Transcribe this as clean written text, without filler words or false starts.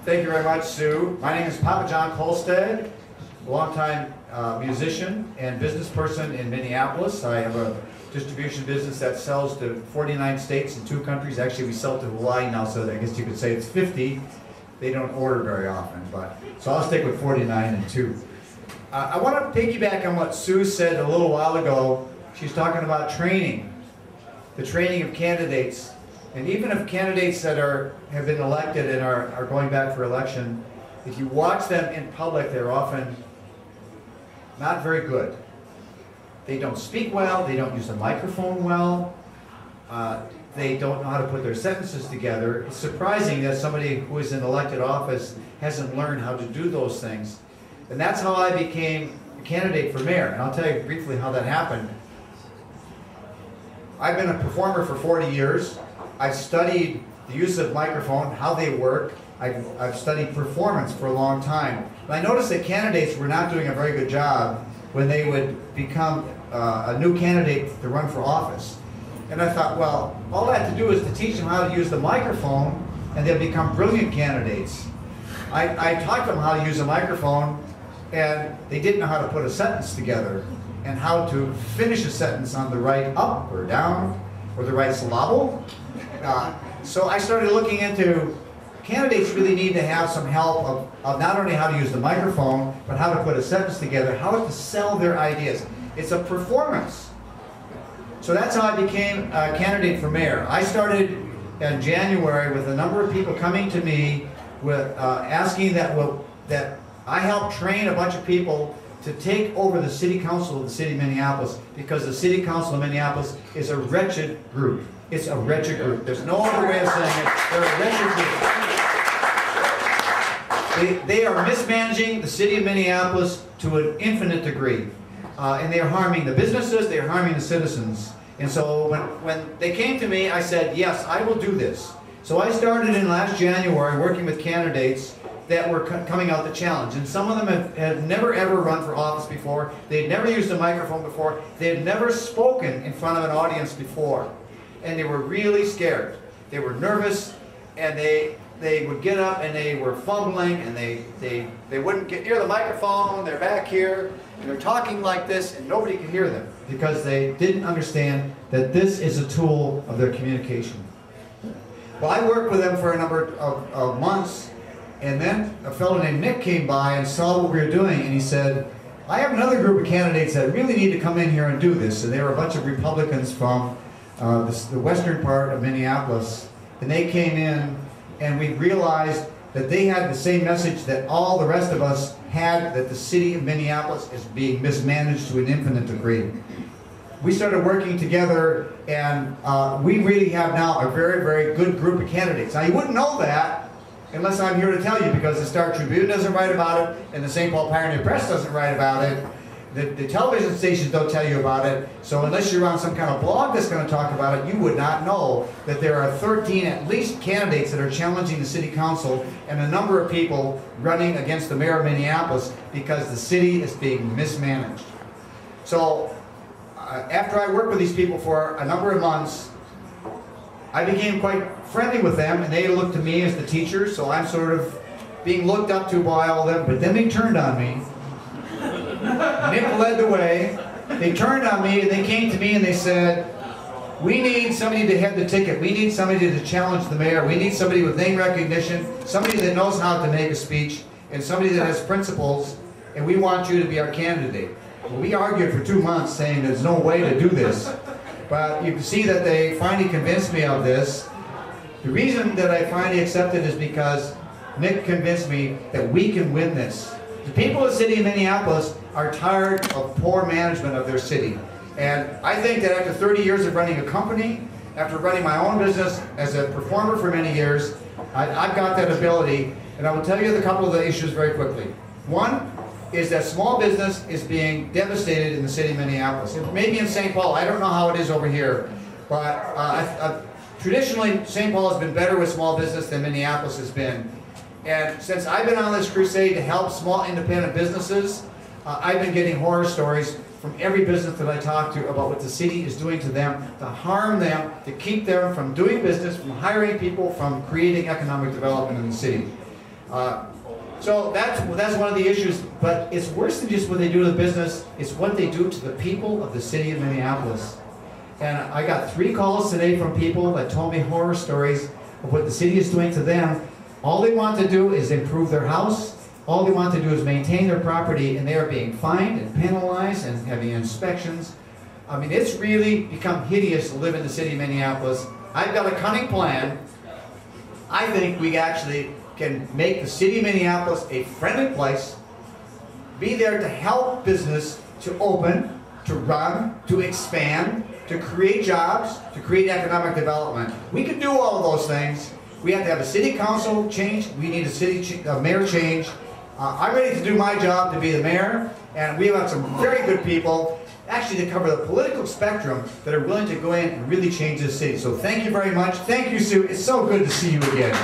Thank you very much, Sue. My name is Papa John Kolstad, a longtime musician and business person in Minneapolis. I have a distribution business that sells to 49 states and 2 countries. Actually, we sell to Hawaii now, so I guess you could say it's 50. They don't order very often, but so I'll stick with 49 and 2. I want to piggyback on what Sue said a little while ago. She's talking about training, the training of candidates. And even if candidates that have been elected and are going back for election, if you watch them in public, they're often not very good. They don't speak well, they don't use the microphone well, they don't know how to put their sentences together. It's surprising that somebody who is in elected office hasn't learned how to do those things. And that's how I became a candidate for mayor. And I'll tell you briefly how that happened. I've been a performer for 40 years. I've studied the use of microphone, how they work. I've studied performance for a long time. And I noticed that candidates were not doing a very good job when they would become a new candidate to run for office. And I thought, well, all I have to do is to teach them how to use the microphone, and they'll become brilliant candidates. I taught them how to use a microphone, and they didn't know how to put a sentence together and how to finish a sentence on the right up or down or the right syllable. So I started looking into candidates really need to have some help of not only how to use the microphone, but how to put a sentence together, how to sell their ideas. It's a performance. So that's how I became a candidate for mayor. I started in January with a number of people coming to me with asking that I help train a bunch of people to take over the city council of the city of Minneapolis, because the city council of Minneapolis is a wretched group. It's a wretched group. There's no other way of saying it. They're a wretched group. They are mismanaging the city of Minneapolis to an infinite degree. And they are harming the businesses, they are harming the citizens. And so when they came to me, I said, yes, I will do this. So I started in last January working with candidates that were coming out the challenge. And some of them have never ever run for office before. They had never used a microphone before. They had never spoken in front of an audience before. And they were really scared. They were nervous, and they would get up and they were fumbling, and they wouldn't get near the microphone. They're back here, and they're talking like this, and nobody could hear them because they didn't understand that this is a tool of their communication. Well, I worked with them for a number of months, and then a fellow named Nick came by and saw what we were doing, and he said, I have another group of candidates that really need to come in here and do this. And they were a bunch of Republicans from the western part of Minneapolis, and they came in, and we realized that they had the same message that all the rest of us had, that the city of Minneapolis is being mismanaged to an infinite degree. We started working together, and we really have now a very, very good group of candidates. Now, you wouldn't know that unless I'm here to tell you, because the Star Tribune doesn't write about it, and the St. Paul Pioneer Press doesn't write about it. The television stations don't tell you about it, so unless you're on some kind of blog that's going to talk about it, you would not know that there are 13 at least candidates that are challenging the city council and a number of people running against the mayor of Minneapolis because the city is being mismanaged. So after I worked with these people for a number of months, I became quite friendly with them, and they looked to me as the teacher, so I'm sort of being looked up to by all of them, but then they turned on me. Nick led the way. They turned on me, and they came to me and they said, we need somebody to head the ticket. We need somebody to challenge the mayor. We need somebody with name recognition, somebody that knows how to make a speech, and somebody that has principles, and we want you to be our candidate. Well, we argued for 2 months saying there's no way to do this, but you can see that they finally convinced me of this. The reason that I finally accepted is because Nick convinced me that we can win this. The people of the city of Minneapolis are tired of poor management of their city. And I think that after 30 years of running a company, after running my own business as a performer for many years, I've got that ability. And I will tell you a couple of the issues very quickly. One is that small business is being devastated in the city of Minneapolis. Maybe in St. Paul, I don't know how it is over here, but traditionally St. Paul has been better with small business than Minneapolis has been. And since I've been on this crusade to help small independent businesses, I've been getting horror stories from every business that I talk to about what the city is doing to them, to harm them, to keep them from doing business, from hiring people, from creating economic development in the city. So that's one of the issues, but it's worse than just what they do to the business, it's what they do to the people of the city of Minneapolis. And I got 3 calls today from people that told me horror stories of what the city is doing to them. All they want to do is improve their house, all they want to do is maintain their property, and they are being fined and penalized and having inspections. I mean, it's really become hideous to live in the city of Minneapolis. I've got a cunning plan. I think we actually can make the city of Minneapolis a friendly place, be there to help business to open, to run, to expand, to create jobs, to create economic development. We can do all of those things. We have to have a city council change. We need a mayor change. I'm ready to do my job to be the mayor, and we have some very good people actually to cover the political spectrum that are willing to go in and really change this city. So thank you very much. Thank you, Sue. It's so good to see you again.